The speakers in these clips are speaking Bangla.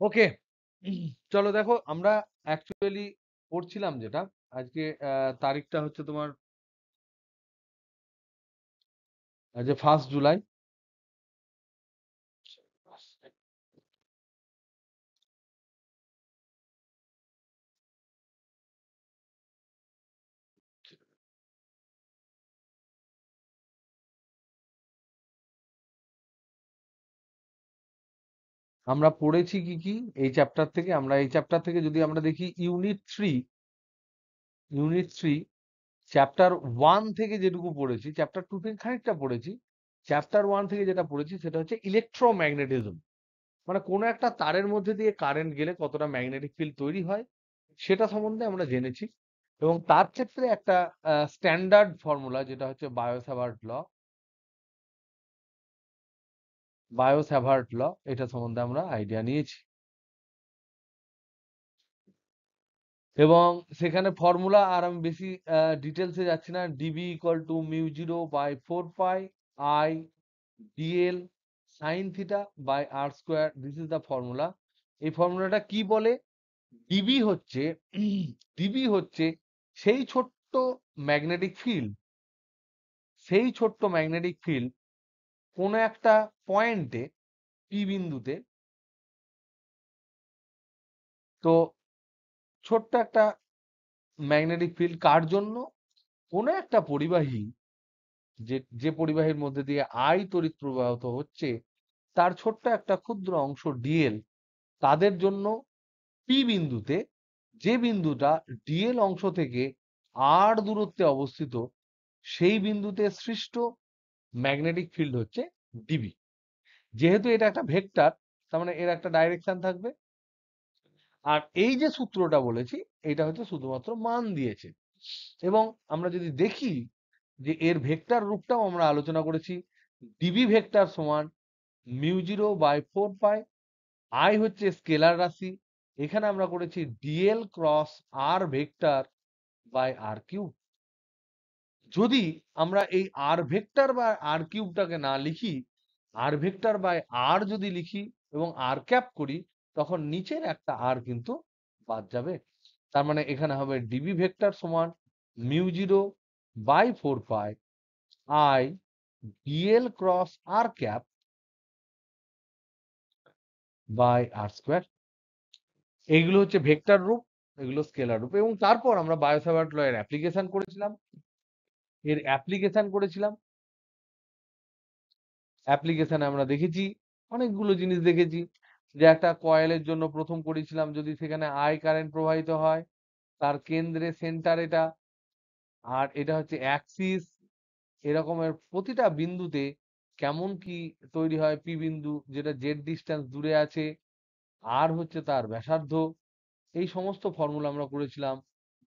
ওকে। চলো দেখো আমরা অ্যাকচুয়ালি পড়ছিলাম যেটা আজকে তারিখটা হচ্ছে তোমার যে 1 জুলাই। আমরা পড়েছি কি কি এই চ্যাপ্টার থেকে? আমরা এই চ্যাপ্টার থেকে যদি আমরা দেখি ইউনিট 3 চ্যাপ্টার 1 থেকে যেটুকু পড়েছি, চ্যাপ্টার 2 থেকে খানিকটা পড়েছি। চ্যাপ্টার 1 থেকে যেটা পড়েছি সেটা হচ্ছে ইলেকট্রোম্যাগনেটিজম, মানে কোনো একটা তারের মধ্যে দিয়ে কারেন্ট গেলে কতটা ম্যাগনেটিক ফিল্ড তৈরি হয় সেটা সম্বন্ধে আমরা জেনেছি। এবং তার ক্ষেত্রে একটা স্ট্যান্ডার্ড ফর্মুলা যেটা হচ্ছে বায়ো-স্যাভার্ট ল, এটা সম্বন্ধে আমরা আইডিয়া নিয়েছি। এবং সেখানে ফর্মুলা আর আমি বেশি ডিটেলসে যাচ্ছি না। DB equal to μ0/4 pi I dl sine theta by R square, this is the formula. এই ফর্মুলাটা কি বলে? ডিবি হচ্ছে ডিবি হচ্ছে সেই ছোট্ট ম্যাগনেটিক ফিল্ড, সেই ছোট্ট ম্যাগনেটিক ফিল্ড কোনো একটা পয়েন্টে পি বিন্দুতে, তো ছোট্ট একটা ম্যাগনেটিক ফিল্ড কার জন্য? কোনো একটা পরিবাহী, যে যে পরিবাহীর মধ্যে দিয়ে আই তড়িৎ প্রবাহিত হচ্ছে তার ছোট্ট একটা ক্ষুদ্র অংশ ডিএল, তাদের জন্য পি বিন্দুতে, যে বিন্দুটা ডিএল অংশ থেকে আর দূরত্বে অবস্থিত, সেই বিন্দুতে সৃষ্ট ম্যাগনেটিক ফিল্ড হচ্ছে ডিবি। যেহেতু এটা একটা ভেক্টর, তার মানে এর একটা ডাইরেকশন থাকবে। আর এই যে সূত্রটা বলেছি এটা হচ্ছে শুধুমাত্র মান দিয়েছে। এবং আমরা যদি দেখি যে এর ভেক্টর রূপটাও আমরা আলোচনা করেছি। ডিবি ভেক্টর সমান μ0/4 পাই, আই হচ্ছে স্কেলার রাশি, এখানে আমরা করেছি DL cross R vector by R cube. যদি আমরা এই আর ভেক্টর বা আর কিউবটাকে না লিখি, আর ভেক্টর বাই আর যদি লিখি এবং আর ক্যাপ করি, তখন নিচের একটা আর কিন্তু বাদ যাবে। তার মানে এখানে হবে ডিবি ভেক্টর সমান μ0/4 pi I dl cross r cap by R square. এইগুলো হচ্ছে ভেক্টর রূপ, এগুলো স্কেলার রূপ। এবং তারপর আমরা বায়ো-স্যাভার্ট ল এর অ্যাপ্লিকেশন করেছিলাম। অ্যাপ্লিকেশনে আমরা দেখেছি অনেকগুলো জিনিস দেখেছি। যে একটা কয়েলের জন্য প্রথম করেছিলাম, যদি সেখানে আই কারেন্ট প্রবাহিত হয়, তার কেন্দ্রে সেন্টার এটা, আর এটা হচ্ছে অ্যাক্সিস, এরকমের প্রতিটা বিন্দুতে কেমন কি তৈরি হয় পি বিন্দু, যেটা জেড ডিস্টেন্স দূরে আছে, আর হচ্ছে তার ব্যাসার্ধ। এই সমস্ত ফর্মুলা আমরা করেছিলাম।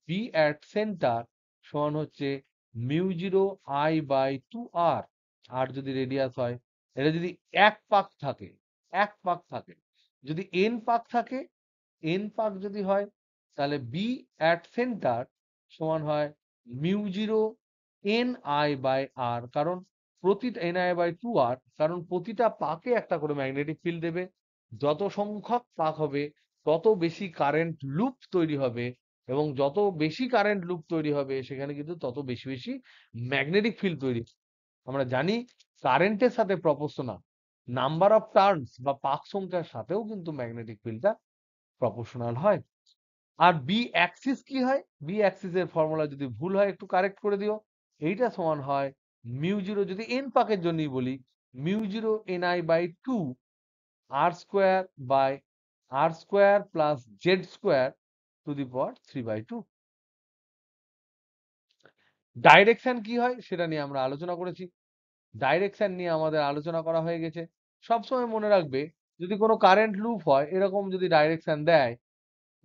বি অ্যাট সেন্টার সমান হচ্ছে μ0I/2r, আর যদি রেডিয়াস হয়, এটা যদি এক পাক থাকে, যদি এন পাক থাকে, এন পাক যদি হয়, তাহলে বি অ্যাট সেন্টার সমান হয় μ0 NI/r, কারণ প্রতিটা NI/2r, কারণ প্রতিটা পাকে একটা করে ম্যাগনেটিক ফিল্ড দেবে। যত সংখ্যক পাক হবে তত বেশি কারেন্ট লুপ তৈরি হবে, এবং যত বেশি কারেন্ট লুপ তৈরি হবে সেখানে কিন্তু তত বেশি বেশি ম্যাগনেটিক ফিল্ড তৈরি। আমরা জানি কারেন্টের সাথে প্রপোর্শনাল নাম্বার অফ টার্নস বা পাক সংখ্যার সাথেও কিন্তু ম্যাগনেটিক ফিল্ডটা প্রপোর্শনাল হয়। আর বি অ্যাক্সিস কি হয়? বি অ্যাক্সিস এর ফর্মুলা যদি ভুল হয় একটু কারেক্ট করে দিও। এইটা সমান হয় μ0, যদি এন পাকের জন্যই বলি, μ0 NI/2 R square by R square plus Z square to the power 3/2। Direction কি হয় সেটা নিয়ে আমরা আলোচনা করেছি। ডাইরেকশন নিয়ে আমাদের আলোচনা করা হয়ে গেছে। সবসময় মনে রাখবে, যদি কোনো কারেন্ট লুপ হয় এরকম যদি ডাইরেকশন দেয়,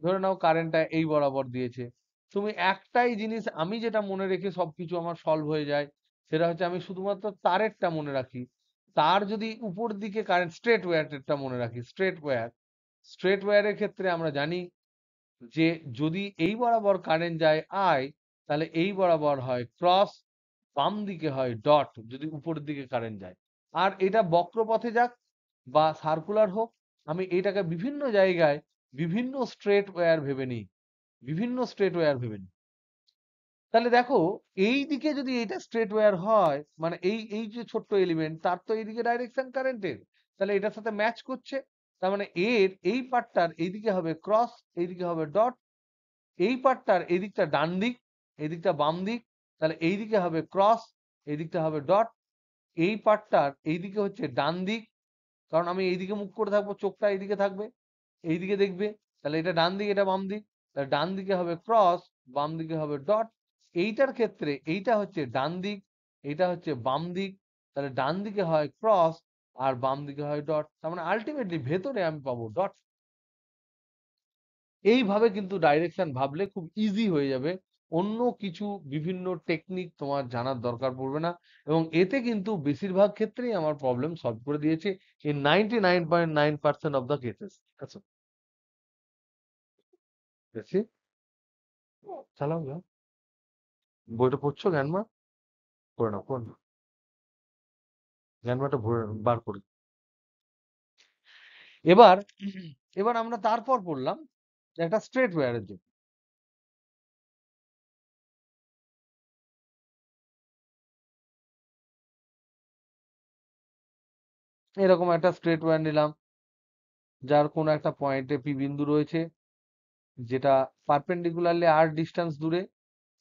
ধরে নাও কারেন্টটা এই বরাবর দিয়েছে, তুমি একটাই জিনিস, আমি যেটা মনে রেখে সবকিছু আমার সলভ হয়ে যায়, সেটা হচ্ছে আমি শুধুমাত্র তারেরটা মনে রাখি। তার যদি উপর দিকে কারেন্ট, স্ট্রেট ওয়্যারটা মনে রাখি। স্ট্রেট ওয়্যারের ক্ষেত্রে আমরা জানি যে যদি এই বরাবর কারেন্ট যায় আই, তাহলে এই বরাবর হয় ক্রস, বাম দিকে হয় ডট যদি উপরের দিকে কারেন্ট যায়। আর এটা বক্রপথে যাক বা সার্কুলার হোক, আমি এটাকে বিভিন্ন জায়গায় বিভিন্ন স্ট্রেট ওয়্যার ভেবে নিই, বিভিন্ন স্ট্রেট ওয়্যার ভেবে নিই। তাহলে দেখো, এই দিকে যদি এটা স্ট্রেট ওয়্যার হয়, মানে এই যে ছোট্ট এলিমেন্ট, তার তো এইদিকে ডাইরেকশন কারেন্টের, তাহলে এটার সাথে ম্যাচ করছে। তার মানে এর এই পার্টটার এইদিকে হবে ক্রস, এইদিকে হবে ডট। এই পার্টটার এই দিকটা ডান দিক, এই দিকটা বাম দিক, তাহলে এই দিকে হবে ক্রস, এই দিকটা হবে ডট। এই পার্টটার এইদিকে হচ্ছে ডান দিক, কারণ আমি এইদিকে মুখ করে থাকবো, চোখটা এইদিকে থাকবে, এইদিকে দেখবে, তাহলে এটা ডান দিক, এটা বাম দিক, তাহলে ডান দিকে হবে ক্রস, বাম দিকে হবে ডট। এইটার ক্ষেত্রে এইটা হচ্ছে ডান দিক, এটা হচ্ছে বাম দিক, তাহলে ডান দিকে হয় ক্রস আর বাম দিকে হয় ডট, তার মানে আলটিমেটলি ভেতরে আমি পাবো ডট। এইভাবে কিন্তু ডাইরেকশন ভাবলে খুব ইজি হয়ে যাবে, অন্য কিছু বিভিন্ন টেকনিক তোমার জানার দরকার পড়বে না, এবং এতে কিন্তু বেশিরভাগ ক্ষেত্রেই আমার প্রবলেম সলভ করে দিয়েছে ইন 99.9% অফ দ্য কেসেস। আচ্ছা, দেখছি, চালাও যাও, বইটা পড়ছো জ্ঞানমা? পড়ে নাও, পড়ে নাও, জ্ঞানমাটা ভরে বার করে। এবার এবার আমরা তারপর পড়লাম যে একটা স্ট্রেট ওয়্যারের জন্য। এরকম একটা স্ট্রেট ওয়্যার নিলাম, যার কোনো একটা পয়েন্টে পি বিন্দু রয়েছে, যেটা পারপেন্ডিকুলারলি আর ডিস্টেন্স দূরে,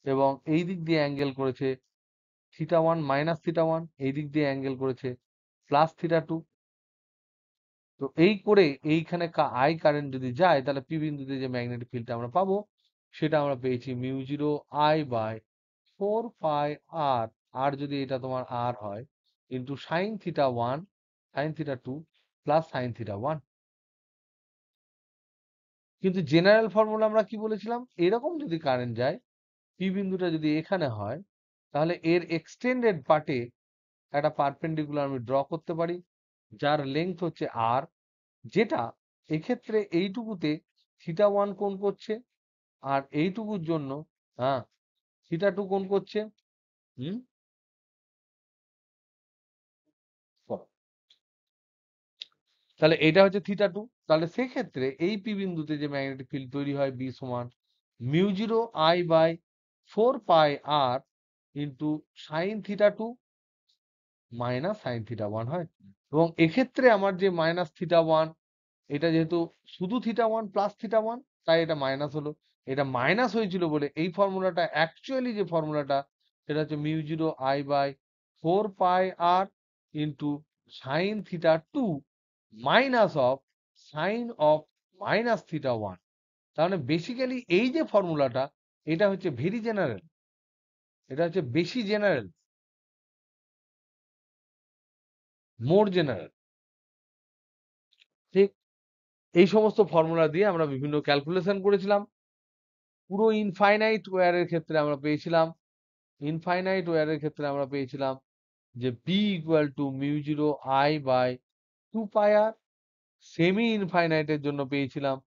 এবং এই দিক দিয়ে অ্যাঙ্গেল করেছে θ1 - θ1, এই দিক দিয়ে অ্যাঙ্গেল করেছে +θ2। তো এই করে এইখানে আই কারেন্ট যদি যায়, তাহলে পি বিন্দুতে যে ম্যাগনেটিক ফিল্ডটা আমরা পাবো, সেটা আমরা পেয়েছি μ0I/4πr। আর যদি এটা তোমার আর হয়, into sin θ1 sin θ2 plus sin θ1। কিন্তু জেনারেল ফর্মুলা আমরা কি বলেছিলাম, এরকম যদি কারেন্ট যায়, পি বিন্দুটা যদি এখানে হয়, তাহলে এর এক্সটেন্ডেড পার্টে একটা পারপেন্ডিকুলার আমি ড্র করতে পারি, যার লেংথ হচ্ছে আর, যেটা এক্ষেত্রে এইটুকুতে θ1 কোণ করছে, আর এইটুকুর জন্য হ্যাঁ θ2 কোণ করছে। হুম, তাহলে এটা হচ্ছে θ2। তাহলে সেক্ষেত্রে এই পি বিন্দুতে যে ম্যাগনেটিক ফিল্ড তৈরি হয়, বি সমান μ0I/4πr into sin θ2 minus sin θ1 হয়। এবং এক্ষেত্রে আমার যে -θ1, এটা যেহেতু শুধু θ1 প্লাস θ1, তাই এটা মাইনাস হলো। এটা মাইনাস হয়েছিল বলে এই ফর্মুলাটা, অ্যাকচুয়ালি যে ফর্মুলাটা, সেটা হচ্ছে μ0I/4πr into sin θ2 minus of sine of -θ1। তাহলে বেসিক্যালি এই যে ফর্মুলাটা, এটা হচ্ছে ভেরি জেনারেল, এটা হচ্ছে বেশি জেনারেল, মোর জেনারেল। ঠিক এই সমস্ত ফর্মুলা দিয়ে আমরা বিভিন্ন ক্যালকুলেশন করেছিলাম। পুরো ইনফাইনাইট ওয়্যারের ক্ষেত্রে আমরা পেয়েছিলাম, ইনফাইনাইট ওয়্যারের ক্ষেত্রে আমরা পেয়েছিলাম যে B equal to μ0I/2πr। Semi ইনফাইনাইটের জন্য পেয়েছিলাম,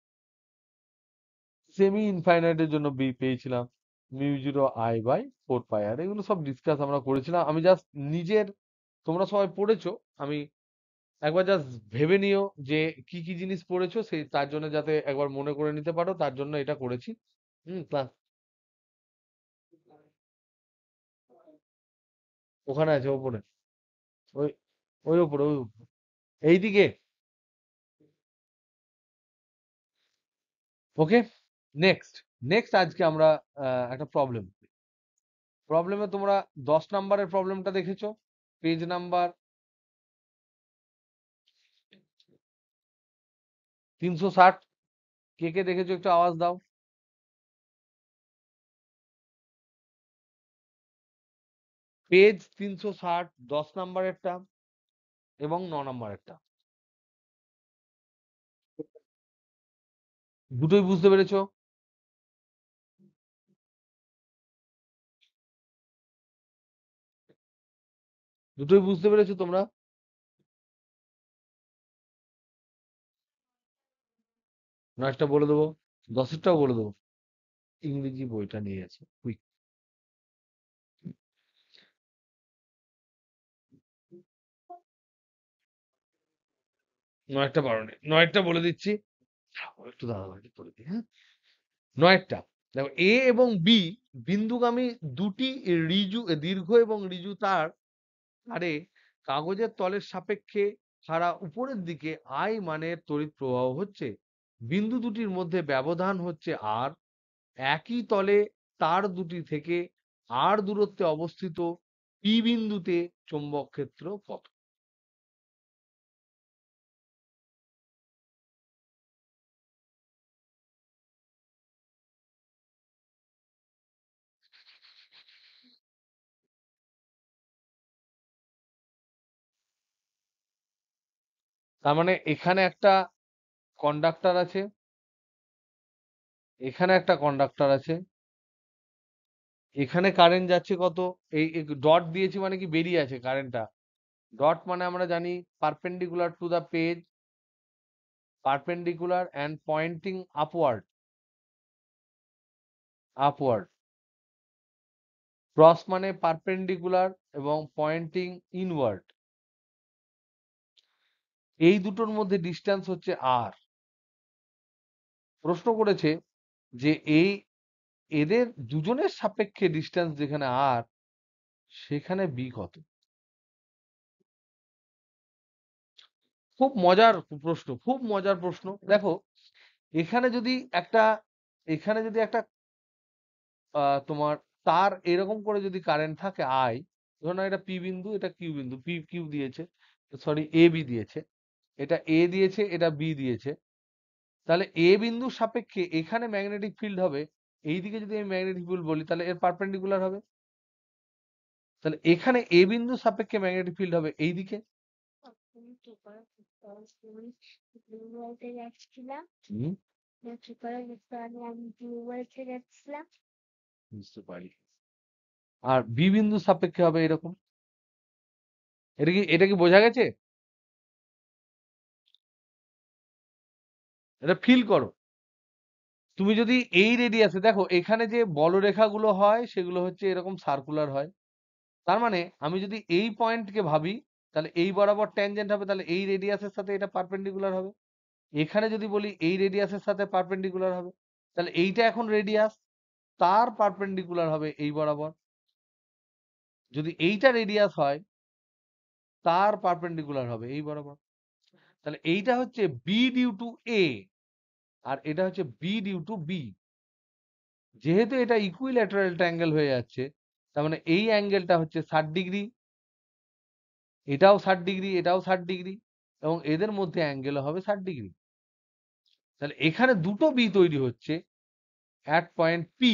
সেমি ইনফাইনাইটের জন্য বি পেয়েছিলাম μ0I/4πr। এগুলো সব ডিসকাস আমরা করেছিলাম। আমি জাস্ট নিজের, তোমরা সবাই পড়েছো, আমি একবার জাস্ট ভেবে নিও যে কি কি জিনিস পড়েছো, সেই তার জন্য যাতে একবার মনে করে নিতে পারো, তার জন্য এটা করেছি। ক্লাস ওখানে আছে, ওপরে, ওই ওই ওপরে, ওই ওপরে। এইদিকে। ওকে, নেক্সট, নেক্সট আজকে আমরা একটা প্রবলেম, প্রবলেমে তোমরা 10 নাম্বারের প্রবলেমটা দেখেছো, পেজ নাম্বার 360। কে কে দেখেছো একটু আওয়াজ দাও। পেজ 360, 10 নাম্বারেরটা এবং 9 নাম্বারেরটা, দুটোই বুঝতে পেরেছো? দুটোই বুঝতে পেরেছো তোমরা? নয়টা বলে দেবো, 10-এরটাও বলে দেবো। ইংরেজি বইটা নিয়ে আছে, কুইক। নয়টা বারোনি, নয়টা বলে দিচ্ছি, একটু দাঁড়াবাড়ি করে দিই, হ্যাঁ। নয়টা দেখো, এ এবং বি বিন্দুগামী দুটি দীর্ঘ এবং ঋজু তার আরে কাগজের তলের সাপেক্ষে খাড়া উপরের দিকে আই মানের তড়িৎ প্রবাহ হচ্ছে। বিন্দু দুটির মধ্যে ব্যবধান হচ্ছে আর। একই তলে তার দুটি থেকে আর দূরত্বে অবস্থিত পি বিন্দুতে চৌম্বক ক্ষেত্র কত? তার মানে এখানে একটা কন্ডাক্টর আছে, এখানে একটা কন্ডাক্টর আছে, এখানে কারেন্ট যাচ্ছে কত, এই ডট দিয়েছি মানে কি বেরিয়ে আছে কারেন্টটা। ডট মানে আমরা জানি perpendicular to the page, perpendicular and pointing upward, upward. Cross মানে পারপেন্ডিকুলার এবং পয়েন্টিং ইনওয়ার্ড। এই দুটোর মধ্যে ডিস্টেন্স হচ্ছে আর। প্রশ্ন করেছে যে এই এদের দুজনের সাপেক্ষে ডিস্টেন্স যেখানে আর, সেখানে বি কত? খুব মজার প্রশ্ন, খুব মজার প্রশ্ন। দেখো, এখানে যদি একটা এখানে যদি একটা তোমার তার এরকম করে যদি কারেন্ট থাকে আই, ধরো না এটা পি বিন্দু, এটা কিউ বিন্দু, পি কিউ দিয়েছে, সরি এ বি দিয়েছে, এটা এ দিয়েছে, এটা বি দিয়েছে। তাহলে এ বিন্দুর সাপেক্ষে এখানে ম্যাগনেটিক ফিল্ড হবে, এইদিকে যদি আমি ম্যাগনেটিক ফিল্ড বলি তাহলে এর পারপেন্ডিকুলার হবে। তাহলে এখানে এ বিন্দুর সাপেক্ষে ম্যাগনেটিক ফিল্ড হবে এইদিকে। হুম, বুঝতে পারি। আর বি বিন্দুর সাপেক্ষে হবে এরকম। এটা কি বোঝা গেছে? এটা ফিল করো। তুমি যদি এই রেডিয়াসে দেখো, এখানে যে বলরেখাগুলো হয় সেগুলো হচ্ছে এরকম সার্কুলার হয়। তার মানে আমি যদি এই পয়েন্টকে ভাবি, তাহলে এই বরাবর ট্যানজেন্ট হবে, তাহলে এই রেডিয়াসের সাথে এটা পারপেন্ডিকুলার হবে। এখানে যদি বলি এই রেডিয়াসের সাথে পারপেন্ডিকুলার হবে, তাহলে এইটা এখন রেডিয়াস, তার পারপেন্ডিকুলার হবে এই বরাবর। যদি এইটা রেডিয়াস হয়, তার পারপেন্ডিকুলার হবে এই বরাবর। তাহলে এইটা হচ্ছে বি ডিউ টু এ, আর এটা হচ্ছে বি ডিউ টু বি। যেহেতু এটা ইকুইল্যাটারাল ট্রায়াঙ্গেল হয়ে যাচ্ছে, তার মানে এই অ্যাঙ্গেলটা হচ্ছে 60°, এটাও 60°, এটাও 60°, এবং এদের মধ্যে অ্যাঙ্গেল হবে 60°। তাহলে এখানে দুটো বি তৈরি হচ্ছে অ্যাট পয়েন্ট পি,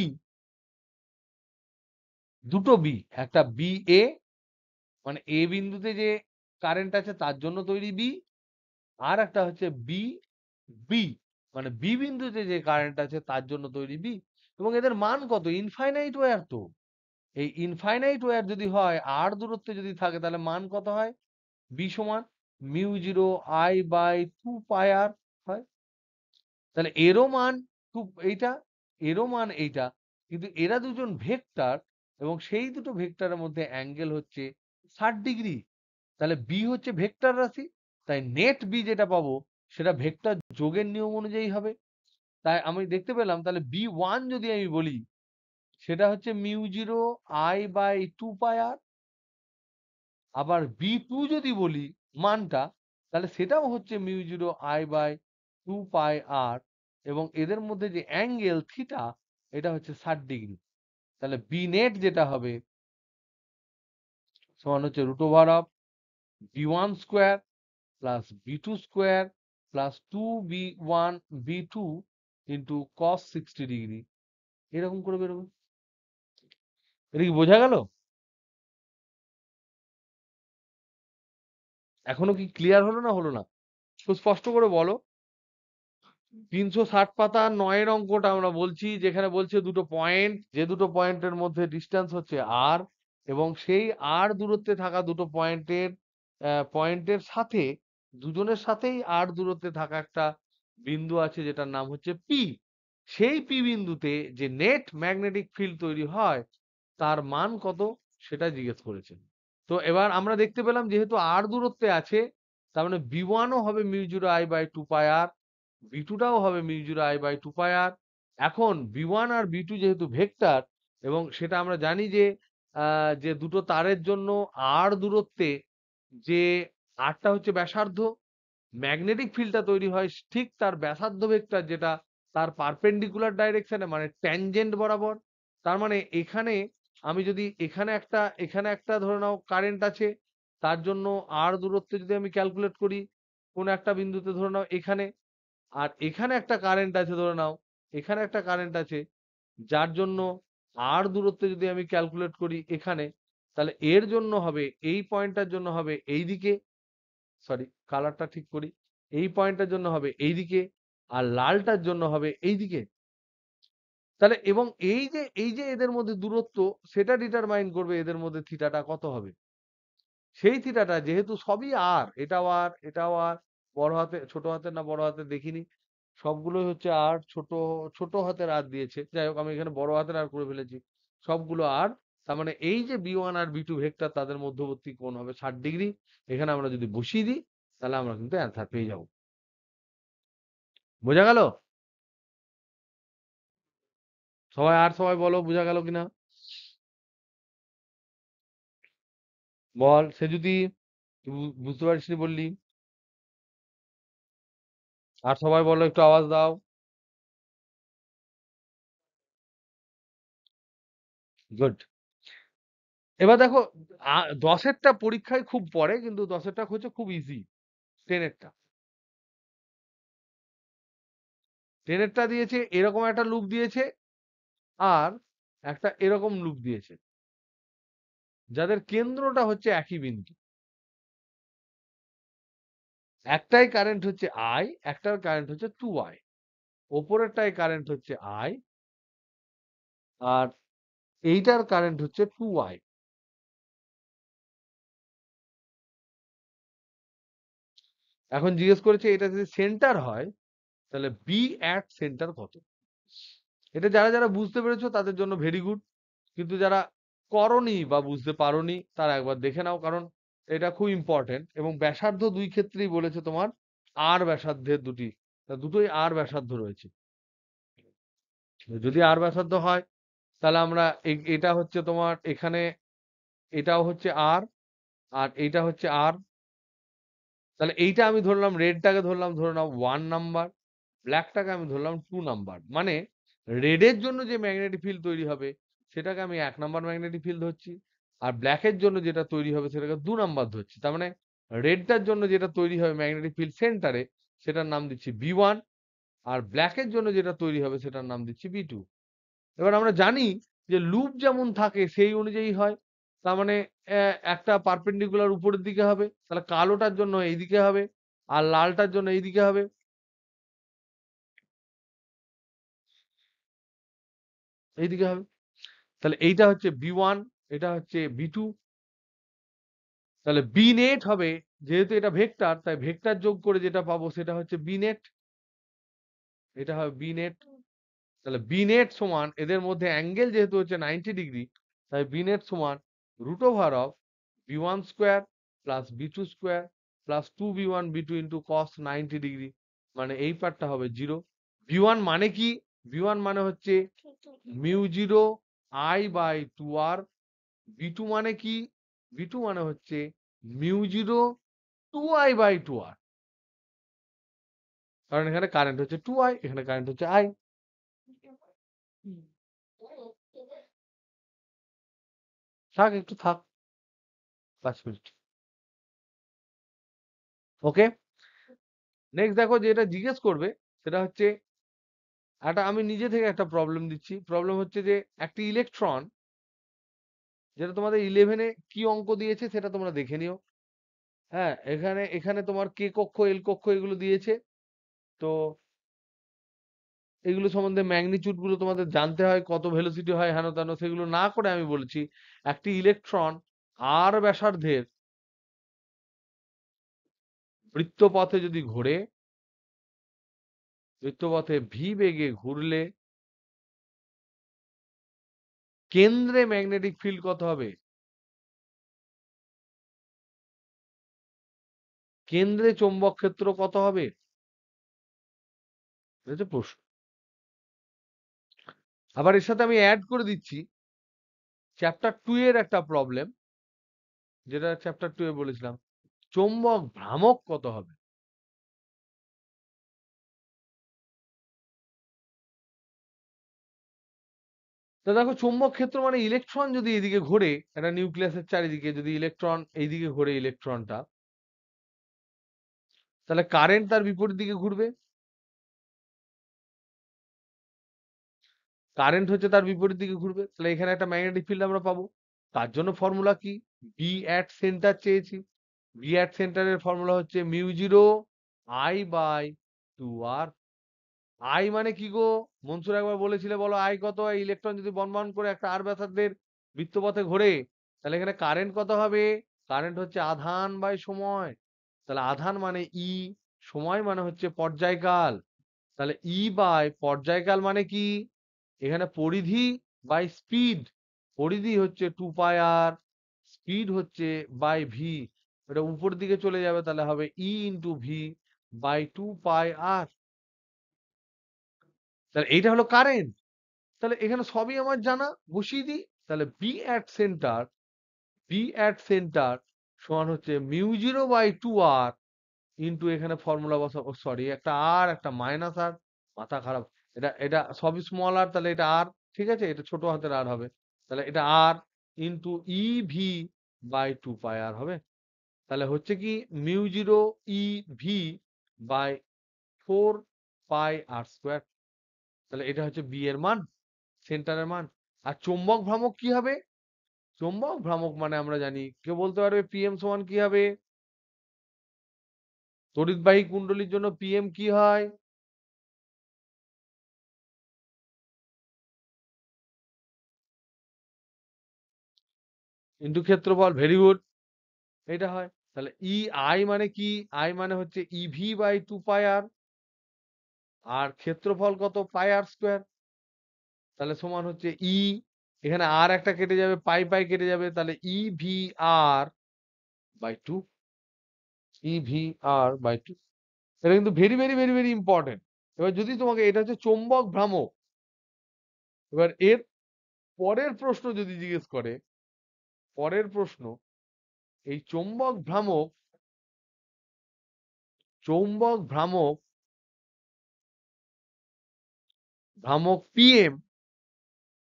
দুটো বি, একটা বি এ মানে এ বিন্দুতে যে কারেন্ট আছে তার জন্য তৈরি বি, আর একটা হচ্ছে বি বি মানে বি বিন্দুতে যে কারেন্ট আছে তার জন্য তৈরি বি। এবং এদের মান কত? ইনফাইনাইট ওয়্যার তো। এই ইনফাইনাইট ওয়্যার যদি হয়, আর দূরত্বে যদি থাকে, তাহলে মান কত হয়? বি সমান মিউ 0 আই বাই 2 পাই আর হয়। তাহলে এরও মান টু, এইটা, এরও মান এইটা, কিন্তু এরা দুজন ভেক্টর, এবং সেই দুটো ভেক্টরের মধ্যে অ্যাঙ্গেল হচ্ছে 60°। তাহলে বি হচ্ছে ভেক্টর রাশি, তাই নেট বি যেটা পাবো সেটা ভেক্টর যোগের নিয়ম অনুযায়ী হবে। তাই আমি দেখতে পেলাম, তাহলে বি 1 যদি আমি বলি, সেটা হচ্ছে মিউ 0 আই বাই 2 পাই আর। আবার বি 2 যদি বলি মানটা, তাহলে সেটাও হচ্ছে মিউ 0 আই বাই 2 পাই আর, এবং এদের মধ্যে যে অ্যাঙ্গেল থিটা, এটা হচ্ছে 60°। তাহলে বি নেট যেটা হবে সমান হচ্ছে √(B square plus B square plus 2b1 b2 into cos 60°, এরকম করে বেরোবে। এটা কি বোঝা গেল? এখনো কি ক্লিয়ার হলো না, হলো না? খুব স্পষ্ট করে বলো। 360 পাতা 9 অঙ্কটা আমরা বলছি, যেখানে বলছে দুটো পয়েন্ট, যে দুটো পয়েন্টের মধ্যে ডিস্টেন্স হচ্ছে আর, এবং সেই আর দূরত্বে থাকা দুটো পয়েন্টের সাথে, দুজনের সাথেই আর দূরত্বে থাকা একটা বিন্দু আছে যেটার নাম হচ্ছে পি। সেই পি বিন্দুতে যে নেট ম্যাগনেটিক ফিল্ড তৈরি হয়, তার মান কত সেটা জিজ্ঞেস করেছে। তো এবার আমরা দেখতে পেলাম যেহেতু আর দূরত্বে আছে, তার মানে B1 ও হবে μ0I/2πr, B2টাও হবে μ0I/2πr। এখন B1 আর B2 যেহেতু ভেক্টর এবং সেটা আমরা জানি যে দুটো তারের জন্য r দূরত্বে যে rটা হচ্ছে ব্যাসার্ধ, ম্যাগনেটিক ফিল্ডটা তৈরি হয় ঠিক তার ব্যাসার্ধ ভেক্টর যেটা তার পারপেন্ডিকুলার ডাইরেকশনে মানে ট্যানজেন্ট বরাবর। তার মানে এখানে আমি যদি এখানে একটা ধরে নাও কারেন্ট আছে, তার জন্য r দূরত্বে যদি আমি ক্যালকুলেট করি কোন একটা বিন্দুতে ধরে নাও এখানে, আর এখানে একটা কারেন্ট আছে ধরে নাও, এখানে একটা কারেন্ট আছে যার জন্য r দূরত্বে যদি আমি ক্যালকুলেট করি এখানে, তাহলে এর জন্য হবে এই পয়েন্টটার জন্য হবে এইদিকে, সরি কালারটা ঠিক করি, এই পয়েন্টটার জন্য হবে এইদিকে আর লালটার জন্য হবে এইদিকে। তাহলে এবং এই যে এদের মধ্যে দূরত্ব সেটা ডিটারমাইন করবে এদের মধ্যে থিটাটা কত হবে। সেই থিটাটা যেহেতু সবই আর, এটাও আর বড় হাতে ছোট হাতের না বড় হাতের দেখিনি, সবগুলোই হচ্ছে আর, ছোট ছোট হাতের আর দিয়েছে, যাই হোক আমি এখানে বড় হাতের আর করে ফেলেছি, সবগুলো আর। তার মানে এই যে B1 আর B2 ভেক্টর তাদের মধ্যবর্তী কোণ হবে 60 ডিগ্রি। এখানে আমরা যদি বসিয়ে দিই তাহলে আমরা কিন্তু অ্যান্সার পেয়ে যাবো। বোঝা গেল? সবাই বলো বোঝা গেল কিনা। বল সে যদি বুঝতে পারিস নি বললি। আর সবাই বলো, একটু আওয়াজ দাও। গুড। এবার দেখো, 10-এরটা পরীক্ষায় খুব পড়ে কিন্তু 10-এরটা হচ্ছে খুব ইজি। 10-এরটা, 10-এরটা দিয়েছে এরকম একটা লুপ দিয়েছে আর একটা এরকম লুপ দিয়েছে, যাদের কেন্দ্রটা হচ্ছে একই বিন্দু। একটাই কারেন্ট হচ্ছে I, একটার কারেন্ট হচ্ছে 2I। ওপরেরটাই কারেন্ট হচ্ছে I আর এইটার কারেন্ট হচ্ছে 2I। এখন জিজ্ঞেস করেছে এটা যদি সেন্টার হয় তাহলে বি অ্যাট সেন্টার কত। এটা যারা যারা বুঝতে পেরেছো তাদের জন্য ভেরি গুড, কিন্তু যারা করনি বা বুঝতে পারোনি তারা একবার দেখে নাও, কারণ এটা খুব ইম্পর্টেন্ট। এবং ব্যাসার্ধ দুই ক্ষেত্রেই বলেছে তোমার আর ব্যাসার্ধের দুটোই আর ব্যাসার্ধ রয়েছে। যদি আর ব্যাসার্ধ হয় তাহলে আমরা এটা হচ্ছে তোমার এখানে, এটাও হচ্ছে আর আর এইটা হচ্ছে আর, তাহলে এইটা আমি ধরলাম, রেডটাকে ধরলাম ধরে নাও 1 নাম্বার, ব্ল্যাকটাকে আমি ধরলাম 2 নাম্বার। মানে রেডের জন্য যে ম্যাগনেটিক ফিল্ড তৈরি হবে সেটাকে আমি 1 নাম্বার ম্যাগনেটিক ফিল্ড ধরছি, আর ব্ল্যাকের জন্য যেটা তৈরি হবে সেটাকে 2 নাম্বার ধরছি। তার মানে রেডটার জন্য যেটা তৈরি হবে ম্যাগনেটিক ফিল্ড সেন্টারে সেটার নাম দিচ্ছি B1, আর ব্ল্যাকের জন্য যেটা তৈরি হবে সেটার নাম দিচ্ছি B2। এবার আমরা জানি যে লুপ যেমন থাকে সেই অনুযায়ী হয়। তার মানে একটা পারপেন্ডিকুলার উপরের দিকে হবে, তাহলে কালোটার জন্য এইদিকে হবে আর লালটার জন্য এইদিকে হবে, এইদিকে হবে। তাহলে এইটা হচ্ছে B1, এটা হচ্ছে B2। তাহলে বি নেট হবে, যেহেতু এটা ভেক্টর তাই ভেক্টর যোগ করে যেটা পাবো সেটা হচ্ছে বি নেট, এটা হবে বি নেট। তাহলে বি নেট সমান এদের মধ্যে অ্যাঙ্গেল যেহেতু হচ্ছে 90 ডিগ্রি, তাই বি নেট সমান √of B1 square plus B2 square plus 2B1 B2 into cos 90 degree. মানে এই পার্টটা হবে 0। B1 মানে কি? B1 মানে হচ্ছে μ0I/2R। B2 মানে কি? B2 মানে হচ্ছে μ0 2I/2R। কারণ এখানে কারেন্ট হচ্ছে 2I, এখানে কারেন্ট হচ্ছে I। থাক, একটু থাক, 5 মিনিট। ওকে, নেক্সট দেখো যে এটা জিজ্ঞেস করবে সেটা হচ্ছে আমি নিজে থেকে একটা প্রবলেম দিচ্ছি। প্রবলেম হচ্ছে যে একটি ইলেকট্রন, যেটা তোমাদের 11-এ কি অঙ্ক দিয়েছে সেটা তোমরা দেখে নিও। হ্যাঁ, এখানে এখানে তোমার কে কক্ষ এল কক্ষ এগুলো দিয়েছে। তো এগুলো সম্বন্ধে ম্যাগনিচিউড গুলো তোমাদের জানতে হয়, কত ভেলোসিটি হয় হেন তেন, সেগুলো না করে আমি বলেছি একটি ইলেকট্রন আর ব্যাসার্ধের বৃত্তপথে যদি ঘোরে, বৃত্তপথে ভি বেগে ঘুরলে কেন্দ্রে ম্যাগনেটিক ফিল্ড কত হবে? কেন্দ্রে চৌম্বক ক্ষেত্র কত হবে? এটা হচ্ছে প্রশ্ন। আবার এর সাথে আমি অ্যাড করে দিচ্ছি চ্যাপ্টার 2 এর একটা প্রবলেম, যেটা চ্যাপ্টার 2 এ বলেছিলাম চৌম্বক ভ্রামক কত হবে? তো দেখো চৌম্বক ক্ষেত্র মানে ইলেকট্রন যদি এদিকে ঘোরে, একটা নিউক্লিয়াসের চারিদিকে যদি ইলেকট্রন এইদিকে ঘোরে ইলেকট্রনটা, তাহলে কারেন্ট তার বিপরীত দিকে ঘুরবে। কারেন্ট হচ্ছে তার বিপরীত দিকে ঘুরবে, তাহলে এখানে একটা ম্যাগনেটিক ফিল্ড আমরা পাবো। তার জন্য ফর্মুলা কি? বি অ্যাট সেন্টার চেয়েছি। বি অ্যাট সেন্টারের ফর্মুলা হচ্ছে mu zero I by two R. I মানে কি গো? মনসুর একবার বলেছিলে, বলো আই কত হয়? ইলেকট্রন যদি বনবন করে একটা আর ব্যাসার্ধের বৃত্তপথে ঘোরে, তাহলে এখানে কারেন্ট কত হবে? কারেন্ট হচ্ছে আধান বাই সময়। তাহলে আধান মানে ই, সময় মানে হচ্ছে পর্যায়কাল। তাহলে ই বাই পর্যায়কাল মানে কি? এখানে পরিধি বাই স্পিড। পরিধি হচ্ছে 2 পাই আর, স্পিড হচ্ছে বাই ভি। এটা উপর দিকে চলে যাবে, তাহলে হবে ই ইন্টু ভি বাই 2 পাই আর। তাহলে এইটা হলো কারেন্ট। তাহলে এখানে সবই আমার জানা, বসিয়ে দিই। তাহলে বি অ্যাট সেন্টার সমান হচ্ছে mu zero by two R into এখানে ফর্মুলা বসাবো, সরি একটা আর একটা মাইনাস আর, মাথা খারাপ। এটা এটা সবই স্মল আর, তাহলে এটা আর, ঠিক আছে, এটা ছোট হাতের আর হবে। তাহলে এটা R into E V by 2 pi R হবে। তাহলে হচ্ছে কি mu zero E V by 4 pi R square. তাহলে এটা হচ্ছে বি এর মান, সেন্টারের মান। আর চৌম্বক ভ্রামক কি হবে? চৌম্বক ভ্রামক মানে আমরা জানি, কেউ বলতে পারবে পিএম সমান কি হবে? তড়িৎবাহী কুণ্ডলীর জন্য পিএম কি হয়? ইন্টু ক্ষেত্রফল, ভেরি গুড, এটা হয়। তাহলে ই আই মানে কি? আই মানে হচ্ছে ইভি বাই 2 পাই আর, আর ক্ষেত্রফল কত? পাই আর স্কোয়ার। তাহলে সমান হচ্ছে ই, এখানে আর একটা কেটে যাবে, পাই পাই কেটে যাবে, তাহলে E V R by two. E V R by two. এটা কিন্তু very very very very important. এবার যদি তোমাকে, এটা হচ্ছে চৌম্বক ভ্রামক। এবার এর পরের প্রশ্ন যদি জিজ্ঞেস করে, পরের প্রশ্ন, এই চৌম্বক ভ্রামক ভ্রামক পিএম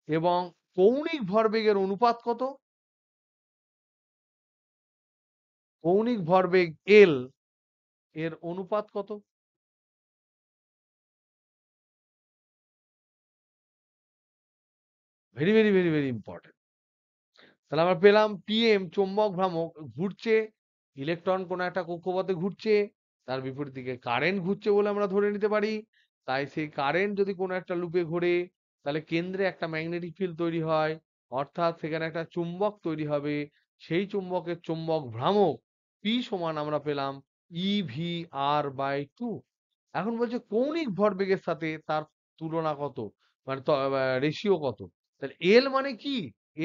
এবং কৌণিক ভরবেগের অনুপাত কত? কৌণিক ভরবেগ এল এর অনুপাত কত? Very very very very important. তাহলে আমরা পেলাম পিএম চৌম্বক ভ্রামক ঘুরছে, ইলেকট্রন কোন একটা কক্ষপথে ঘুরছে, তার বিপরীত দিকে কারেন্ট ঘুরছে বলে আমরা ধরে নিতে পারি। তাই সেই কারেন্ট যদি কোনো একটা লুপে ঘোরে, তাহলে কেন্দ্রে একটা ম্যাগনেটিক ফিল্ড তৈরি হয়, অর্থাৎ সেখানে একটা চুম্বক তৈরি হবে। সেই চুম্বকের চৌম্বক ভ্রামক পি সমান আমরা পেলাম E V R by two. এখন বলছে কৌণিক ভরবেগের সাথে তার তুলনা কত, মানে রেশিও কত? তাহলে এল মানে কি?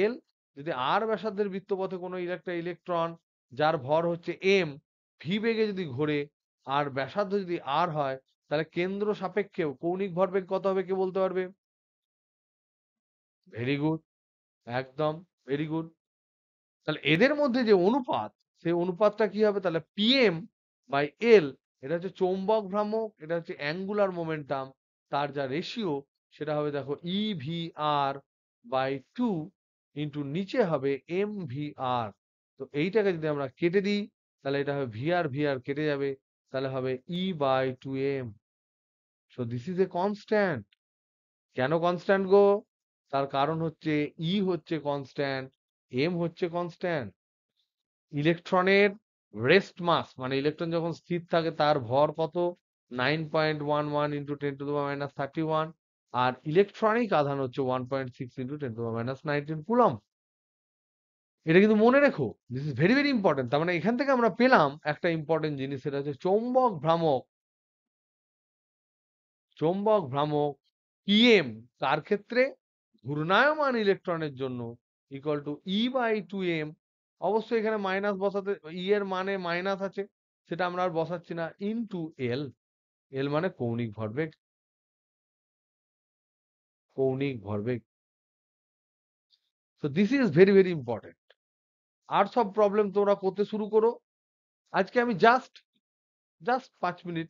এল, যদি আর ব্যাসার্ধের বৃত্তপথে কোনো একটা ইলেকট্রন যার ভর হচ্ছে এম, ভি বেগে যদি ঘোরে, আর ব্যাসার্ধ যদি আর হয়, তাহলে কেন্দ্র সাপেক্ষেও কৌণিক ভরবেগ কত হবে, কে বলতে পারবে? ভেরি গুড, একদম ভেরি গুড। তাহলে এদের মধ্যে যে অনুপাত, সেই অনুপাতটা কি হবে? তাহলে পিএম বাই এল, এটা হচ্ছে চৌম্বক ভ্রামক, এটা হচ্ছে অ্যাঙ্গুলার মোমেন্টাম, তার যা রেশিও সেটা হবে দেখো E V R by two into নিচে হবে এম ভি আর। তো এইটাকে যদি আমরা কেটে দিই, তাহলে এটা হবে ভি আর কেটে যাবে, তাহলে হবে e by two m. So this is a constant. কেন কনস্ট্যান্ট গো? তার কারণ হচ্ছে ই হচ্ছে কনস্ট্যান্ট, এম হচ্ছে কনস্ট্যান্ট। ইলেকট্রনের রেস্ট মাস মানে ইলেকট্রন যখন স্থির থাকে তার ভর কত? 9.11 ইন্টু 10⁻³ আর ইলেকট্রনিক আধান হচ্ছে 1.6 ইন্টু 10⁻19 কুলম্ব। এটা কিন্তু মনে রেখো, this is very very important. তার মানে এখান থেকে আমরা পেলাম একটা ইম্পর্টেন্ট জিনিস, সেটা হচ্ছে চৌম্বক ভ্রামক পিএম কার ক্ষেত্রে? ঘূর্ণায়মান ইলেকট্রনের জন্য equal to E by two M. অবশ্যই এখানে মাইনাস বসাতে, ই এর মানে মাইনাস আছে, সেটা আমরা আর বসাচ্ছি না, ইনটু এল। এল মানে কৌণিক ভরবেগ, কৌণিক ভরবেগ। So this is very very important. আর সব প্রবলেম তোমরা করতে শুরু করো। আজকে আমি জাস্ট জাস্ট 5 মিনিট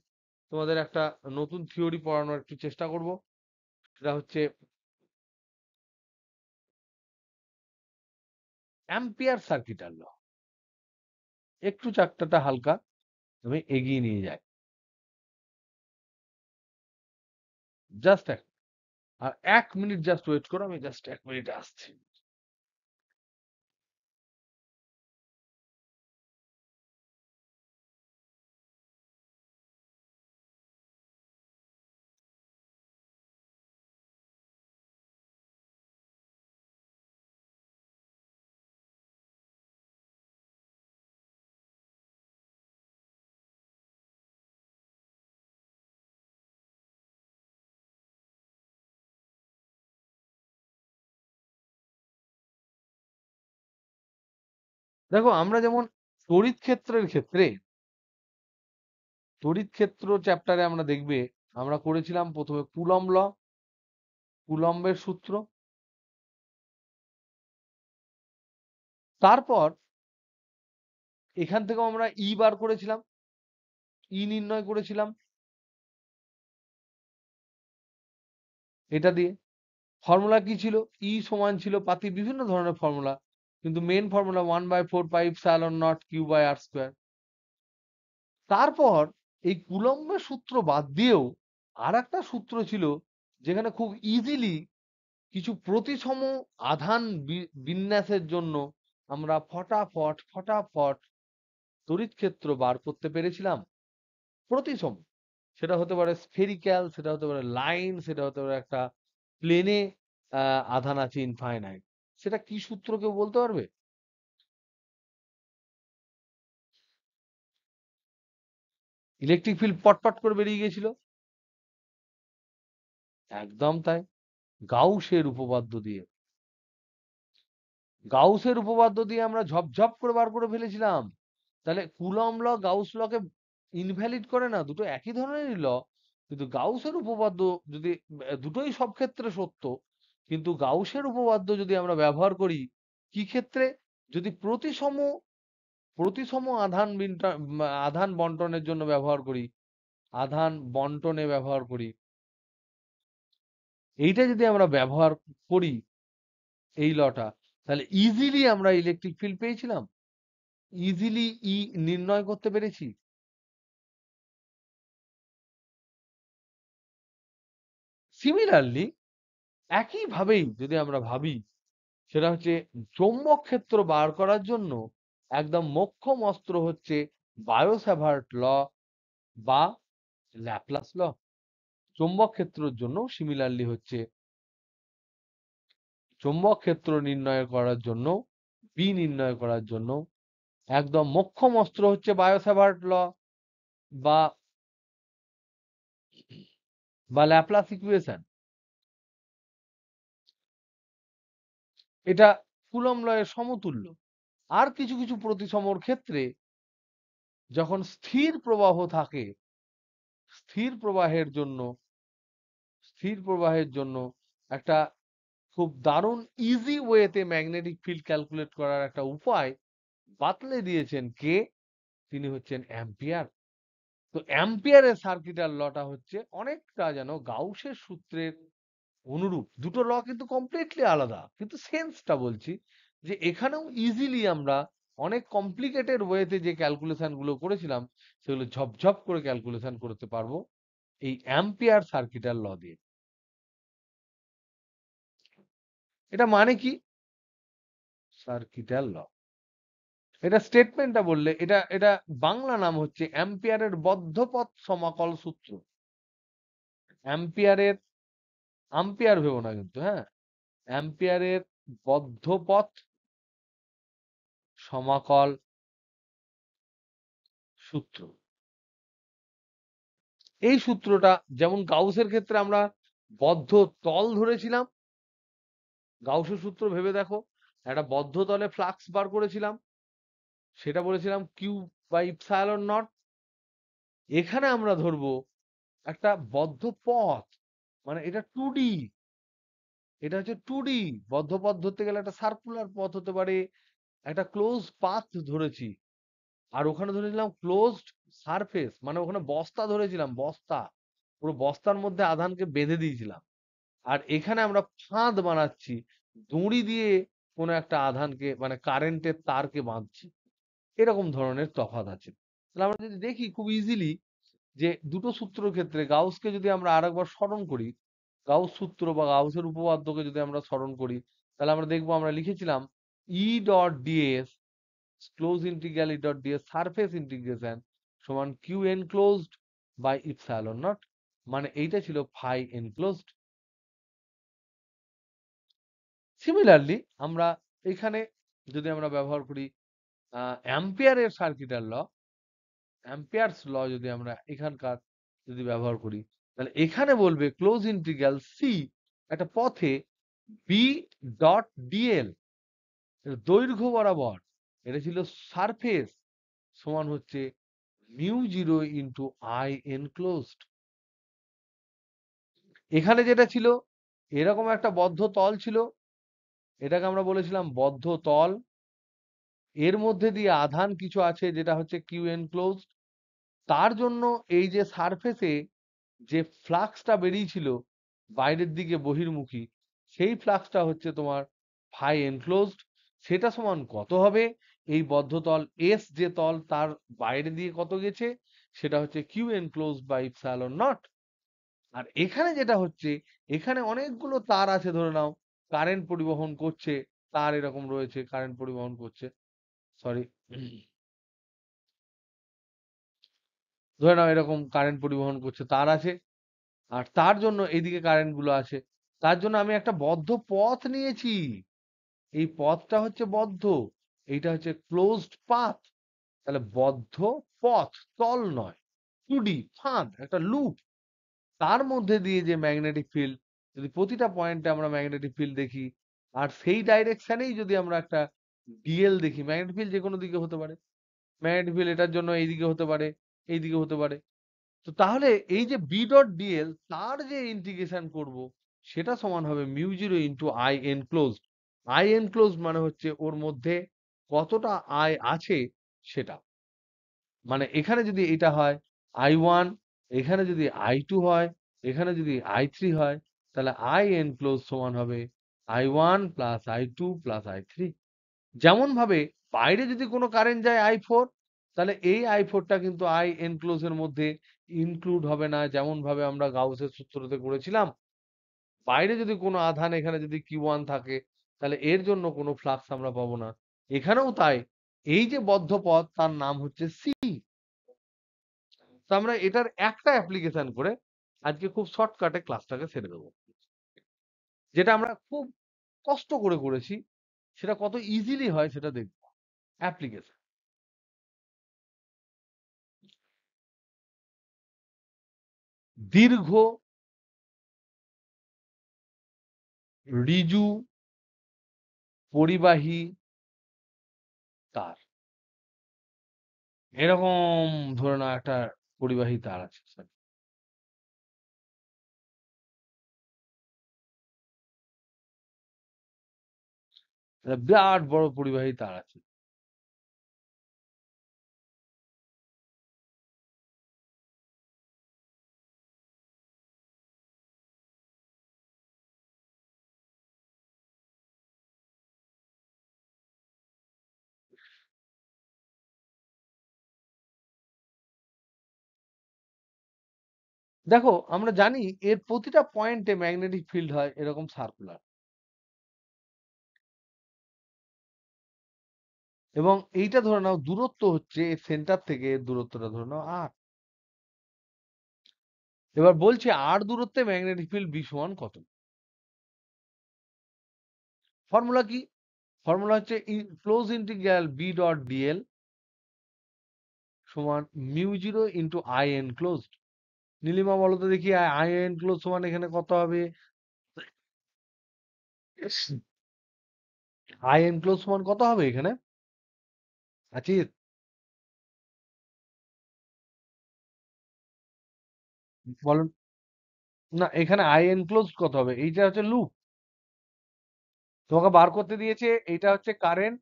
তোমাদের একটা নতুন থিওরি পড়ানোর একটু চেষ্টা করব। সেটা হচ্ছে অ্যাম্পিয়ার সার্কিটাল ল। একটু চাকটাটা হালকা আমি এগিয়ে নিয়ে যাই, জাস্ট এক, আর 1 মিনিট জাস্ট ওয়েট করো, আমি জাস্ট 1 মিনিটে আসছি। দেখো আমরা যেমন তড়িৎ ক্ষেত্রের ক্ষেত্রে, তড়িৎ ক্ষেত্র চ্যাপ্টারে আমরা দেখবে আমরা করেছিলাম প্রথমে কুলম্ব ল, কুলম্বের সূত্র। তারপর এখান থেকেও আমরা ই বার করেছিলাম, ই নির্ণয় করেছিলাম এটা দিয়ে। ফর্মুলা কি ছিল? ই সমান ছিল পাতি বিভিন্ন ধরনের ফর্মুলা, কিন্তু মেন ফর্মুলা 1/4πε0 q/r²। তারপর এই কুলম্বের সূত্র বাদ দিয়েও আর একটা সূত্র ছিল, যেখানে খুব ইজিলি কিছু প্রতিসম আধান বিন্যাসের জন্য আমরা ফটাফট ফটাফট তড়িৎ ক্ষেত্র বার করতে পেরেছিলাম। প্রতিসম, সেটা হতে পারে স্ফেরিক্যাল, সেটা হতে পারে লাইন, সেটা হতে পারে একটা প্লেনে আধান আছে ইনফাইনাইট। সেটা কি সূত্র কেউ বলতে পারবে? ইলেকট্রিক ফিল্ড পটপট করে বেরিয়ে গিয়েছিল। একদম তাই, গাউসের উপপাদ্য দিয়ে। গাউসের উপপাদ্য দিয়ে আমরা ঝপঝপ করে বার করে ফেলেছিলাম। তাহলে কুলম্ব ল গাউস লকে ইনভ্যালিড করে না, দুটো একই ধরনেরই ল। কিন্তু গাউসের উপপাদ্য যদি, দুটোই সব ক্ষেত্রে সত্য, কিন্তু গাউসের উপপাদ্য যদি আমরা ব্যবহার করি কি ক্ষেত্রে? যদি প্রতিসম প্রতিসম আধান বন্টনের জন্য ব্যবহার করি, আধান বন্টনে ব্যবহার করি, এইটা যদি আমরা ব্যবহার করি এই লটা, তাহলে ইজিলি আমরা ইলেকট্রিক ফিল্ড পেয়েছিলাম, ইজিলি ই নির্ণয় করতে পেরেছি। সিমিলারলি একইভাবেই যদি আমরা ভাবি, সেটা হচ্ছে চৌম্বক ক্ষেত্র বার করার জন্য একদম মোক্ষম অস্ত্র হচ্ছে বায়ো-স্যাভার্ট ল বা ল্যাপ্লাস ল। চৌম্বক ক্ষেত্রের জন্য সিমিলারলি হচ্ছে, চৌম্বক ক্ষেত্র নির্ণয় করার জন্য, বি নির্ণয় করার জন্য একদম মোক্ষম অস্ত্র হচ্ছে বায়ো-স্যাভার্ট ল বা ল্যাপ্লাস ইকুয়েশন। এটা কুলম্ব লয়ের সমতুল্য। আর কিছু কিছু প্রতিসমর ক্ষেত্রে যখন স্থির প্রবাহ থাকে, স্থির প্রবাহের জন্য, স্থির প্রবাহের জন্য একটা খুব দারুণ ইজি ওয়েতে ম্যাগনেটিক ফিল্ড ক্যালকুলেট করার একটা উপায় বাতলে দিয়েছেন কে? তিনি হচ্ছেন অ্যাম্পিয়ার। তো অ্যাম্পিয়ারের সার্কিটাল লটা হচ্ছে অনেকটা যেন গাউসের সূত্রের অনুরূপ। দুটো ল কিন্তু কমপ্লিটলি আলাদা, কিন্তু সেন্সটা বলছি যে এখানেও ইজিলি আমরা অনেক কমপ্লিকেটেড ওয়েতে যে ক্যালকুলেশন গুলো করেছিলাম সেগুলো ঝপঝপ করে ক্যালকুলেশন করতে পারবো এই অ্যাম্পিয়ার সার্কিটাল ল দিয়ে। এটা মানে কি? সার্কিটাল ল, এটা স্টেটমেন্টটা বললে, এটা এটা বাংলা নাম হচ্ছে অ্যাম্পিয়ারের বদ্ধপথ সমাকল সূত্র। অ্যাম্পিয়ারের, আম্পিয়ার ভেবো না কিন্তু, হ্যাঁ, অ্যাম্পিয়ারের বদ্ধপথ সমাকল সূত্র। এই সূত্রটা যেমন গাউসের ক্ষেত্রে আমরা বদ্ধ তল ধরেছিলাম, গাউসের সূত্র ভেবে দেখো, একটা বদ্ধ তলে ফ্লাক্স বার করেছিলাম, সেটা বলেছিলাম কিউ বাই ইপসাইলন নট। এখানে আমরা ধরবো একটা বদ্ধ পথ, মানে এটা 2D, এটা হচ্ছে 2D। বদ্ধ পথ ধরতে গেলে একটা সার্কুলার পথ হতে পারে, একটা ক্লোজ পাথ ধরেছি, আর ওখানে ধরেছিলাম ক্লোজড সারফেস, মানে ওখানে বস্তা ধরেছিলাম, বস্তা, পুরো বস্তার মধ্যে আধানকে বেঁধে দিয়েছিলাম। আর এখানে আমরা ফাঁদ বানাচ্ছি, দড়ি দিয়ে কোনো একটা আধানকে, মানে কারেন্টের তারকে বাঁধছি। এরকম ধরনের তফাৎ আছে। তাহলে আমরা যদি দেখি খুব ইজিলি যে দুটো সূত্রের ক্ষেত্রে গাউসকে যদি আমরা আরেকবার স্মরণ করি, গাউস সূত্র বা গাউসের উপপাদ্যকে যদি আমরা স্মরণ করি, তাহলে আমরা দেখবো আমরা লিখেছিলাম E dot dS, close integral E dot dS surface integration সমান q enclosed by epsilon naught, মানে এইটা ছিল ফাই এনক্লোজড। সিমিলারলি আমরা এখানে যদি আমরা ব্যবহার করি অ্যাম্পিয়ারের সার্কিটার ল, অ্যাম্পিয়ারস ল যদি আমরা এখানকার যদি ব্যবহার করি, তাহলে এখানে বলবে ক্লোজ ইন্টিগ্রাল সি একটা পথে বি ডট ডিএল দৈর্ঘ্য বরাবর, এটা ছিল সারফেস, সমান হচ্ছে mu zero into I enclosed. এখানে যেটা ছিল এরকম একটা বদ্ধ তল ছিল, এটাকে আমরা বলেছিলাম বদ্ধ তল, এর মধ্যে দিয়ে আধান কিছু আছে যেটা হচ্ছে কিউ এনক্লোজড। তার জন্য এই যে সারফেসে যে ফ্লাক্সটা বেরিয়েছিল বাইরের দিকে বহির্মুখী, সেই ফ্লাক্সটা হচ্ছে তোমার ফাই এনক্লোজড। সেটা সমান কত হবে, এই বদ্ধ তল এস যে তল তার বাইরে দিয়ে কত গেছে, সেটা হচ্ছে q enclosed by epsilon naught. আর এখানে যেটা হচ্ছে, এখানে অনেকগুলো তার আছে, ধরে নাও কারেন্ট পরিবহন করছে, তার এরকম রয়েছে কারেন্ট পরিবহন করছে, সরি, ধরে নাও এরকম কারেন্ট পরিবহন করছে তার আছে, আর তার জন্য এইদিকে কারেন্ট গুলো আছে। তার জন্য আমি একটা বদ্ধ পথ নিয়েছি, এই পথটা হচ্ছে বদ্ধ, এইটা হচ্ছে ক্লোজড পাথ। তাহলে বদ্ধ পথ, তল নয়, 2D ফাঁদ, একটা লুপ, তার মধ্যে দিয়ে যে ম্যাগনেটিক ফিল্ড, যদি প্রতিটা পয়েন্টে আমরা ম্যাগনেটিক ফিল্ড দেখি, আর সেই ডাইরেকশনেই যদি আমরা একটা ডিএল দেখি, ম্যাগনেটিক ফিল্ড যে কোনো দিকে হতে পারে, ম্যাগনেটিক ফিল্ড এটার জন্য এইদিকে হতে পারে, এইদিকে হতে পারে। তো তাহলে এই যে বি ডট ডিএল তার যে ইন্টিগ্রেশন করব, সেটা সমান হবে mu zero into I enclosed. I enclosed মানে হচ্ছে ওর মধ্যে কতটা আই আছে সেটা, মানে এখানে যদি এটা হয় I1, এখানে যদি I2 হয়, এখানে যদি I3 হয়, তাহলে আই এনক্লোজ সমান হবে I1 plus I2 plus I3। যেমন ভাবে বাইরে যদি কোনো কারেন্ট যায় I4, তাহলে এই I4টা কিন্তু আই এনক্লোজ এর মধ্যে ইনক্লুড হবে না, যেমন ভাবে আমরা গাউসের সূত্রতে করেছিলাম। বাইরে যদি কোনো আধান এখানে যদি Q1 থাকে, তাহলে এর জন্য কোনো ফ্লাক্স আমরা পাবো না। এখানেও তাই, এই যে বদ্ধ পথ তার নাম হচ্ছে সি। তো আমরা এটার একটা অ্যাপ্লিকেশন করে আজকে খুব শর্টকাটে ক্লাসটাকে সেরে দেবো, যেটা আমরা খুব কষ্ট করে করেছি, সেটা কত ইজিলি হয় সেটা দেখবো। অ্যাপ্লিকেশন, দীর্ঘ ঋজু পরিবাহী তার, এরকম ধরে নাও একটা পরিবাহী তার আছে, একটা বিরাট বড় পরিবাহী তার আছে। দেখো আমরা জানি এর প্রতিটা পয়েন্টে ম্যাগনেটিক ফিল্ড হয় এরকম সার্কুলার, এবং এইটা ধরে নাও দূরত্ব হচ্ছে এর সেন্টার থেকে এর দূরত্বটা ধরে নাও আর। এবার বলছে আর দূরত্বে ম্যাগনেটিক ফিল্ড বি সমান কত। ফর্মুলা কি, ফর্মুলা হচ্ছে close integral B dot dl সমান mu zero into I enclosed. Nilima বলো তো দেখি আই এনক্লোজ সমান এখানে কত হবে, আই এনক্লোজ সমান কত হবে এখানে, আচ্ছা বলেন। না, এখানে আই এনক্লোজড কত হবে? এইটা হচ্ছে লুপ। তোমাকে বার করতে দিয়েছে এইটা হচ্ছে কারেন্ট।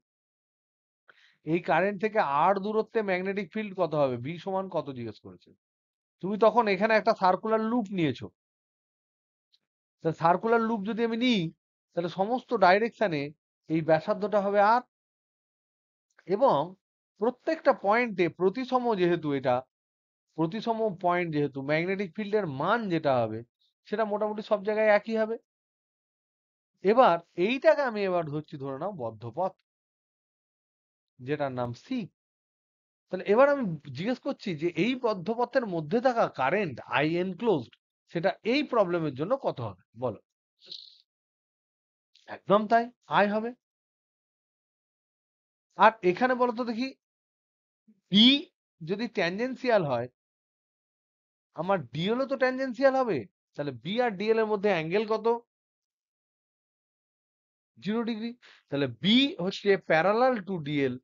এই কারেন্ট থেকে আর দূরত্বে ম্যাগনেটিক ফিল্ড কত হবে? বি সমান কত জিজ্ঞেস করেছে। তুমি তখন এখানে একটা সার্কুলার লুপ নিয়েছো। তা সার্কুলার লুপ যদি আমি নিই, তাহলে সমস্ত ডাইরেকশনে এই ব্যাসার্ধটা হবে আর, এবং প্রত্যেকটা পয়েন্টে প্রতিসম, যেহেতু এটা প্রতিসম পয়েন্ট, যেহেতু ম্যাগনেটিক ফিল্ডের মান যেটা হবে সেটা মোটামুটি সব জায়গায় একই হবে। এবার এইটাকে আমি এবার ধরছি, ধরে নাও বদ্ধপথ, যেটার নাম সি। তাহলে এবার আমি জিজ্ঞেস করছি যে এই বদ্ধপথের মধ্যে থাকা কারেন্ট আই এনক্লোজড, সেটা এই প্রবলেমের জন্য কত হবে বলো। একদম তাই, আই হবে। আর এখানে বলো তো দেখি, বি যদি ট্যানজেনশিয়াল হয়, আমার ডিএল ও তো ট্যানজেনশিয়াল হবে। তাহলে বি আর ডিএল এর মধ্যে অ্যাঙ্গেল কত? 0 ডিগ্রি। তাহলে বি হচ্ছে প্যারালাল টু ডিএল।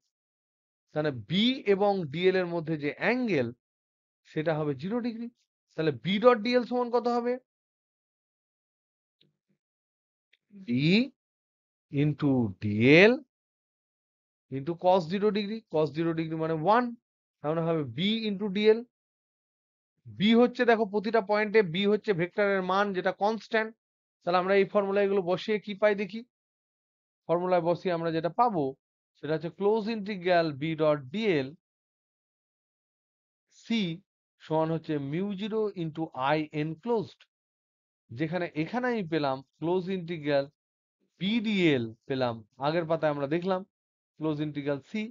তাহলে বি এবং ডিএল এর মধ্যে যে অ্যাঙ্গেল, সেটা হবে 0 ডিগ্রি। তাহলে বি ডট ডিএল সমান কত হবে? B into DL into cos 0 degree. cos 0 degree মানে 1। তাহলে হবে বি ইন্টু ডিএল। বি হচ্ছে, দেখো প্রতিটা পয়েন্টে বি হচ্ছে ভেক্টরের মান, যেটা কনস্ট্যান্ট। তাহলে আমরা এই ফর্মুলা এগুলো বসিয়ে কি পাই দেখি। ফর্মুলায় বসিয়ে আমরা যেটা পাবো সেটা হচ্ছে close integral B dot DL C সমান হচ্ছে মিউ 0 ইন্টু আই এনক্লোজড। যেখানে এখানে আমি পেলাম ক্লোজ ইন্টিগ্রাল বিডিএল, পেলাম আগের পাতায় আমরা দেখলাম ক্লোজ ইন্টিগ্রাল সি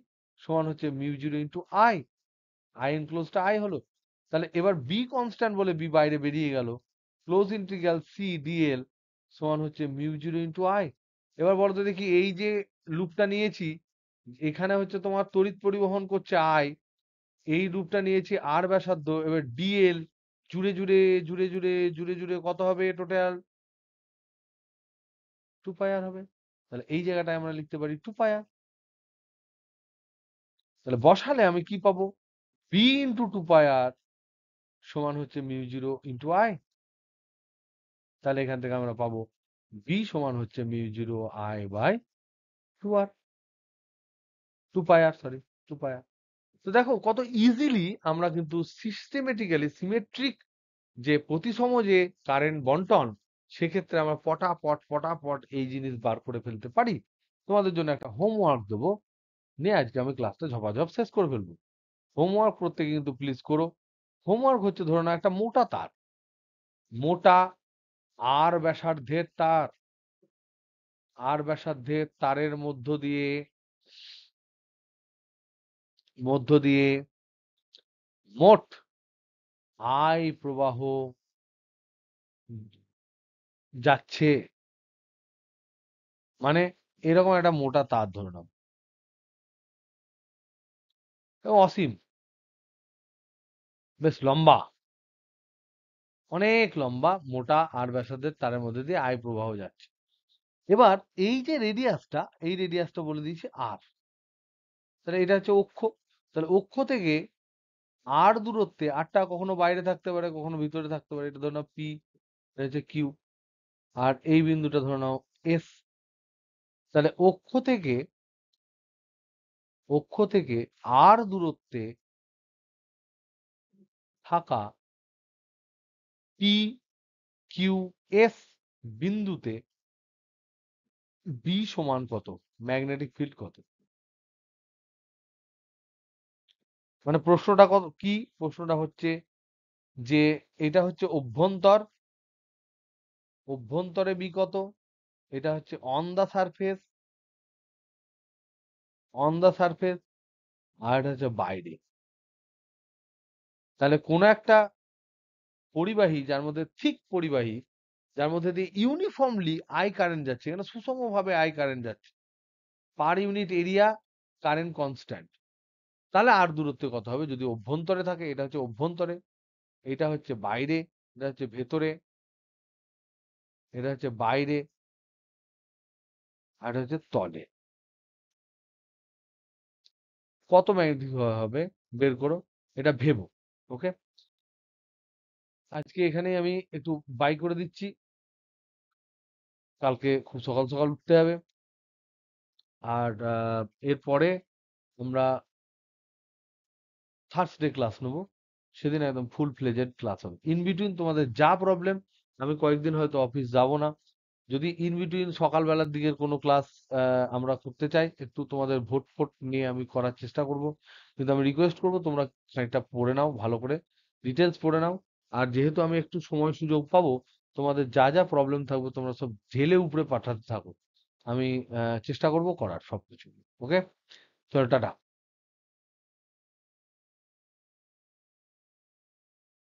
সমান হচ্ছে মিউ 0 ইন্টু আই। আই এনক্লোজটা আই হলো। তাহলে এবার বি কনস্ট্যান্ট বলে বি বাইরে বেরিয়ে গেল। ক্লোজ ইন্টিগ্রাল সি ডিএল সমান হচ্ছে মিউ 0 ইন্টু আই। এবার বলতো দেখি, এই যে লুপটা নিয়েছি, এখানে হচ্ছে তোমার তড়িৎ পরিবহন করছে আই, এই লুপটা নিয়েছি আর ব্যাসার্ধ, এবার ডিএল জুড়ে জুড়ে জুড়ে জুড়ে জুড়ে জুড়ে কত হবে টোটাল? 2 পাই আর হবে। তাহলে এই জায়গাটায় আমরা লিখতে পারি 2 পাই আর। তাহলে বসালে আমি কি পাবো? বি ইন্টু 2 পাই আর সমান হচ্ছে মিউ 0 ইন্টু আই। তাহলে এখান থেকে আমরা পাবো বি সমান হচ্ছে mu 0 I by 2 R, 2 pi R, sorry, 2 pi R. তো দেখো কত ইজিলি আমরা কিন্তু সিস্টেমেটিক্যালি সিমেট্রিক যে প্রতিসম যে কারেন্ট বন্টন, সেক্ষেত্রে আমরা পটাপট পটাপট এই জিনিস বার করে ফেলতে পারি। তোমাদের জন্য একটা হোমওয়ার্ক দেবো, নিয়ে আজকে আমি ক্লাসটা ঝপাঝপ শেষ করে ফেলবো। হোমওয়ার্ক প্রত্যেকে কিন্তু প্লিজ করো। হোমওয়ার্ক হচ্ছে, ধরো না একটা মোটা তার, মোটা আর ব্যাসার্ধের তার, আর ব্যাসার্ধের তারের মধ্য দিয়ে মোট আই প্রবাহ যাচ্ছে। মানে এরকম একটা মোটা তার ধরে নাও, অসীম, বেশ লম্বা, অনেক লম্বা মোটা আর ব্যাসার্ধের তারের মধ্যে দিয়ে আই প্রবাহ যাচ্ছে। এবার এই যে রেডিয়াসটা, এই রেডিয়াসটা বলে দিয়েছে আর। তাহলে এটা হচ্ছে অক্ষ। তাহলে অক্ষ থেকে আর দূরত্বে, আরটা কখনো বাইরে থাকতে পারে কখনো ভিতরে থাকতে পারে, এটা ধরে নাও পি, এটা হচ্ছে কিউ, আর এই বিন্দুটা ধরে নাও এস। তাহলে অক্ষ থেকে আর দূরত্বে থাকা পি কিউ এস বিন্দুতে বি সমান কত, ম্যাগনেটিক ফিল্ড কত। মানে প্রশ্নটা কত কি, প্রশ্নটা হচ্ছে যে এটা হচ্ছে অভ্যন্তরে বি কত, এটা হচ্ছে অন দা সারফেস, আর এটা হচ্ছে বাইরে। তাহলে কোন একটা পরিবাহী, যার মধ্যে ঠিক পরিবাহী, যার মধ্যে দিয়ে ইউনিফর্মলি আই কারেন্ট যাচ্ছে, এখানে সুষমভাবে আই কারেন্ট যাচ্ছে, per unit area current constant, তাহলে আর দূরত্ব কত হবে? যদি অভ্যন্তরে থাকে, এটা হচ্ছে অভ্যন্তরে, এটা হচ্ছে বাইরে, এটা হচ্ছে ভেতরে, এটা হচ্ছে বাইরে, আর এটা হচ্ছে তলে, কত ম্যাগনেটিক হবে বের করো, এটা ভেবো। ওকে। আজকে এখানেই আমি একটু বাই করে দিচ্ছি। কালকে খুব সকাল সকাল উঠতে হবে। আর এরপরে আমরা থার্সডে ক্লাস নেবো। সেদিন একদম ফুল ফ্লেজেড ক্লাস হবে। ইন বিটুইন তোমাদের যা প্রবলেম, আমি কয়েকদিন হয়তো অফিস যাব না। যদি ইন বিটুইন সকালবেলার দিকের কোনো ক্লাস আমরা করতে চাই, একটু তোমাদের ভোট ফোট নিয়ে আমি করার চেষ্টা করব। কিন্তু আমি রিকোয়েস্ট করব তোমরা খানিকটা পড়ে নাও, ভালো করে ডিটেলস পড়ে নাও। আর যেহেতু আমি একটু সময় সুযোগ পাবো, তোমাদের যা যা প্রবলেম থাকবে তোমরা সব ঢেলে উপরে পাঠাতে থাকো। আমি চেষ্টা করব করার সবকিছু। ওকে, চলো টাটা।